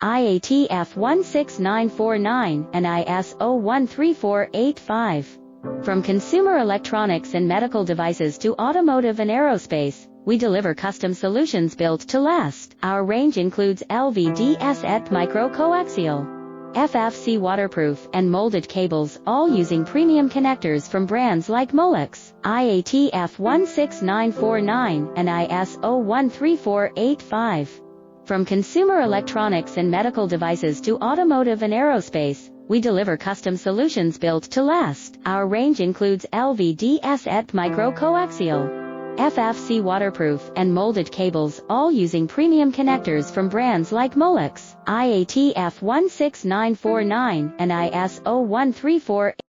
IATF 16949 and ISO 13485. From consumer electronics and medical devices to automotive and aerospace, we deliver custom solutions built to last. Our range includes LVDS micro-coaxial, FFC waterproof and molded cables, all using premium connectors from brands like Molex, IATF 16949 and ISO 13485. From consumer electronics and medical devices to automotive and aerospace, we deliver custom solutions built to last. Our range includes LVDS micro-coaxial, FFC waterproof and molded cables, all using premium connectors from brands like Molex, IATF 16949 and ISO 13485.